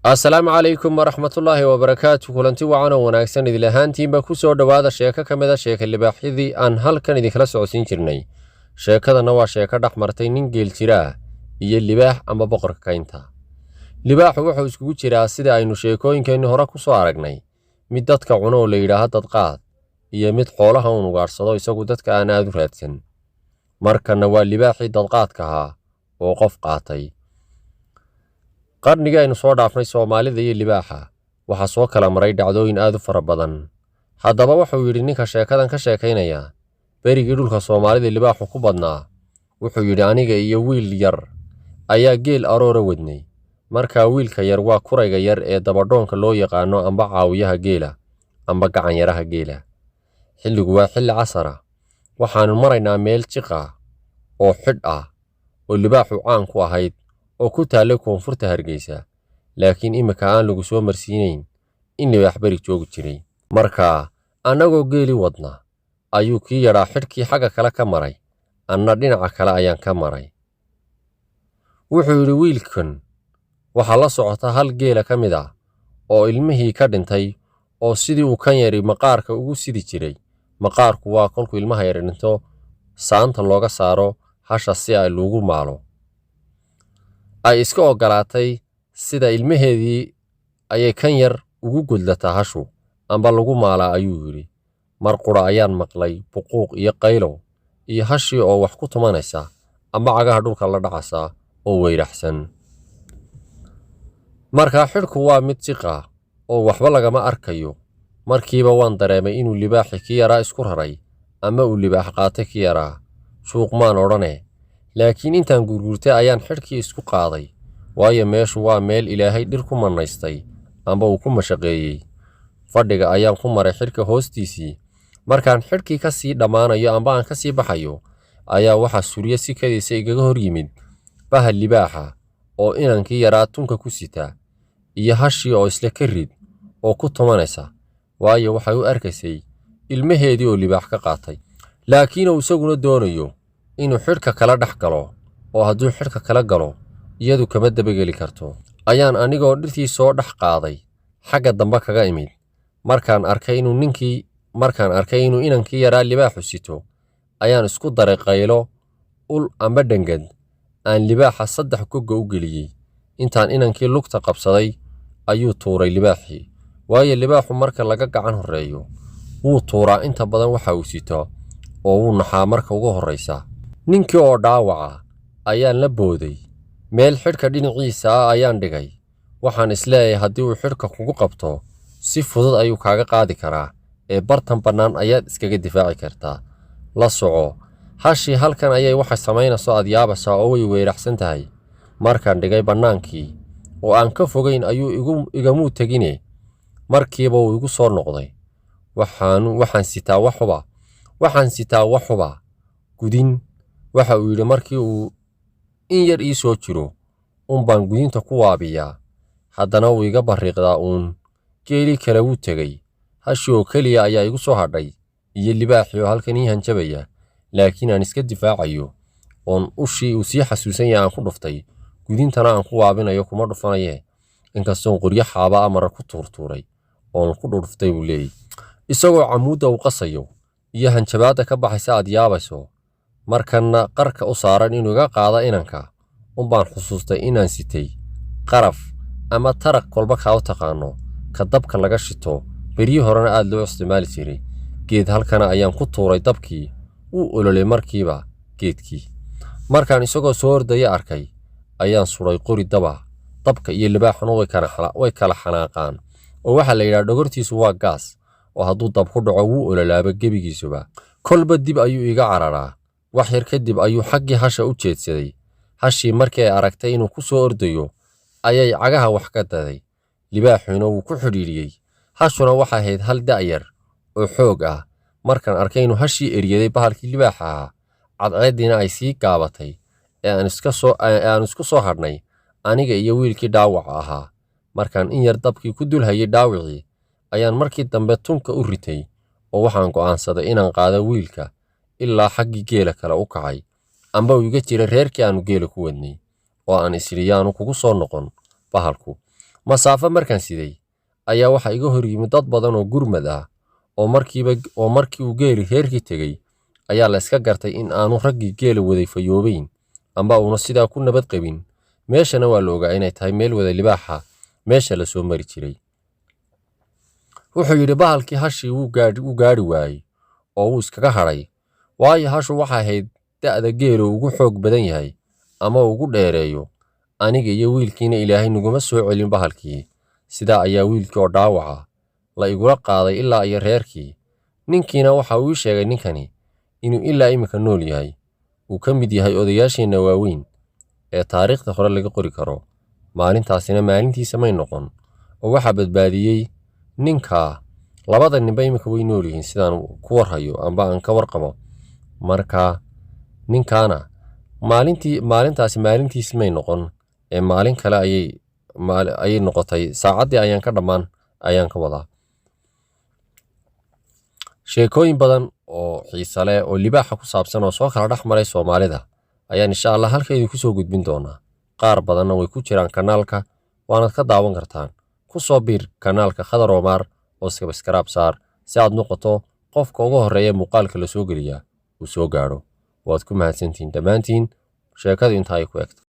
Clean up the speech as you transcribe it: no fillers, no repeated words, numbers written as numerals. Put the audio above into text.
Assalaamu calaykum waraxmatullaahi wabarakaatu. Kulanti wacan oo wanaagsan idil ahaantiinba ku soo dhowaada sheeko ka mid a sheeko libaaxyadii aan halkan idinkala socodsiin jirnay. Sheekadana waa sheeko dhex martay nin geel jira ah iyo libaax ama boqorka kaynta. Libaaxu wuxuu iskugu jiraa sida aynu sheekooyinkeenni hore ku soo aragnay, mid dadka cuno oo la yidhaahdo dadqaad, iyo mid xoolaha uu ugaadhsado isagu dadka aan aad u raadsan. Markanna waa libaaxii dadqaadka ahaa oo qof qaatay. qarnigii aynu soo dhaafnay Soomaalida iyo libaaxa waxaa soo kala maray dhacdooyin aad u fara badan. Haddaba wuxuu yidhi ninka sheekadan ka sheekaynaya, berigii dhulka Soomaalida libaaxu ku badnaa, wuxuu yidhi aniga iyo wiil yar ayaa geel aroora wadnay. Markaa wiilka yar waa kurayga yar ee dabadhoonka loo yaqaano amba caawiyaha geela amba gacan yaraha geela. Xilligu waa xilli casar ah, waxaanu maraynaa meel jiq ah oo xidh ah oo libaaxu caan ku ahayd oo ku taallay koonfurta Hargeysa, laakiin imika aan lagu soo marsiinayn in libaax beri joogi jiray. Markaa annagoo geeli wadna ayuu kii yaraa xidhkii xagga kale ka maray, anna dhinaca kale ayaan ka maray. Wuxuu yidhi wiilkan waxaa la socota hal geela ka mid ah oo ilmihii ka dhintay oo sidii uu kan yari maqaarka ugu sidi jiray. Maqaarku waa kolku ilmaha yar dhinto saanta looga saaro hasha si ay loogu maalo. Ay iska ogolaatay sida ilmaheedii ayay kan yar ugu gudlataa hashu amba lagu maalaa ayuu yidhi. Mar qura ayaan maqlay buquuq iyo qaylo iyo hashii oo wax ku tumanaysa amba cagaha dhulka la dhacaysa oo weyraxsan. Markaa xidhku waa mid jiq ah oo waxba lagama arkayo. Markiiba waan dareemay inuu libaaxi kii yaraa isku raray ama uu libaax qaatay kii yaraa. Suuq maan odhane, laakiin intaan gurgurtay ayaan xidhkii isku qaaday, waayo meeshu waa meel Ilaahay dhir ku manaystay amba uu ku mashaqeeyey. Fadhiga ayaan ku maray xidhka hoostiisii. Markaan xidhkii ka sii dhammaanayo amba aan ka sii baxayo ayaa waxaa surya si kadiisa igaga hor yimid bahal libaaxa oo inankii yaraa tunka ku sita iyo hashii oo isla ka rid oo ku tumanaysa, waayo waxay u arkaysay ilmaheedii oo libaax ka qaatay. Laakiin uu isaguna doonayo inuu xidhka kala dhex galo, oo hadduu xidhka kala galo iyadu kama dabageli karto. Ayaan anigoo dhirtii soo dhex qaaday xagga dambe kaga imid. Markaan arkay inuu inankii yaraa libaaxu sito ayaan isku daray qaylo, ul amba dhangad aan libaaxa 3 goga u geliyey. Intaan inankii lugta qabsaday ayuu tuuray libaaxii, waayo libaaxu marka laga gacan horeeyo wuu tuuraa inta badan waxa uu sito oo wuu naxaa marka ugu horreysa. Ninkii oo dhaawaca ayaan la booday, meel xidhka dhinaciisa ah ayaan dhigay. Waxaan isleeyahay haddii uu xidhka kugu qabto si fudud ayuu kaaga qaadi karaa, ee bartan bannaan ayaad iskaga difaaci kartaa. La soco, hashii halkan ayay waxa samaynayso aad yaabaysaa oo way weyraxsan tahay. Markaan dhigay bannaankii oo aan ka fogeyn ayuu igamuu tegine, markiiba wuu igu soo noqday. Waxaan sitaa waxuba gudin. Waxa uu yidhi markii uu in yar ii soo jiro baan gudinta ku waabiyaa, haddana wuu iga barriiqdaa uun. Geelii kale wuu tegey, hashii oo keliya ayaa igu soo hadhay iyo libaaxii oo halkan ii hanjabaya, laakiin aan iska difaacayo oon ushii uu sii xasuusan yahay aan ku dhuftay. Gudintana aan ku waabinayo kuma dhufanaye, inkastoon qoryo xaaba amara ku tuurtuuray oon ku dhuftay buu leeyahy. Isagoo camuudda u qasayo iyo hanjabaadda ka baxaysa aad yaabayso, markanna qarka u saaran inuu iga qaado inanka, baan xusuustay inaan sitay qaraf ama taraq kolba kaa u taqaano, ka dabka laga shito, beryihii horena aad loo isticmaali jiray. Geed halkana ayaan ku tuuray dabkii, wuu ololay markiiba geedkii. Markaan isagoo soo ordaya arkay ayaan suray qori daba. Dabka iyo libaaxuna way kala xanaaqaan, oo waxaa la yidhaha dhogortiisu waa gaas, oo hadduu dab ku dhaco wuu ololaaba gebigiisuba. Kolba dib ayuu iga cararaa. Wax yar kadib ayuu xaggii hasha u jeedsaday. Hashii markii ay aragtay inuu ku soo ordayo ayay cagaha wax ka daday. Libaaxuna wuu ku xidhiidhiyey. Hashuna waxay ahayd hal da'yar oo xoog ah. Markaan arkay inuu hashii eryaday bahalkii libaaxa ahaa, cadceeddiina ay sii gaabatay, ee aan isku soo hadhnay aniga iyo wiilkii dhaawaca ahaa. Markaan in yar dabkii ku dul hayay dhaawicii ayaan markii dambe tunka u ritay, oo waxaan go'aansaday inaan qaado wiilka ilaa xaggii geela kale u kacay amba uu iga jiray reerkii aanu geela ku wadnay, oo aan isiri yaanu kugu soo noqon bahalku. masaafo markaan siday ayaa waxa iga hor yimid dad badan oo gurmad ah oo markii uu geeli reerkii tegey ayaa la iska gartay in aanu raggii geela waday fayoobayn amba uuna sidaa ku nabad qabin. meeshana waa la ogaa inay tahay meel wada libaaxa meesha la soo mari jiray. wuxuu yidhi bahalkii hashii wuu gaadhi waayey oo wuu iskaga hadhay, waayo hashu waxay ahayd da'da geelu ugu xoog badan yahay ama ugu dheereeyo. aniga iyo wiilkiina ilaahay naguma soo celin bahalkii. sidaa ayaa wiilkii oo dhaawaca la igula qaaday ilaa iyo reerkii. ninkiina waxa uu ii sheegay ninkani inuu ilaa iminka nool yahay, uu ka mid yahay odayaasheenna waaweyn ee taariikhda hore laga qori karo. maalintaasina maalintiisa may noqon oo waxaa badbaadiyey ninkaa. labada ninba iminka way nool yihiin sidaan ku warhayo amba aan ka warqabo. marka ninkaana maalintaasi maalintiisi may noqon ee maalin kale ayay noqotay. saacaddii ayaan ka dhammaan ayaan ka wadaa. sheekooyin badan oo xiise leh oo libaaxa ku saabsan oo soo kala dhex maray Soomaalida ayaan insha Allah halkeedii kusoo gudbin doonaa. qaar badanna way ku jiraan kanaalka, waanaad ka daawan kartaan. ku soo biir kanaalka Khadar Omar oo subscribe saar si aad noqoto qofka ugu horeeya muuqaalka la soo geliya uu soo gaadho. waad ku mahadsantihiin dhammaantiin. sheekadu intaa ay ku egtay.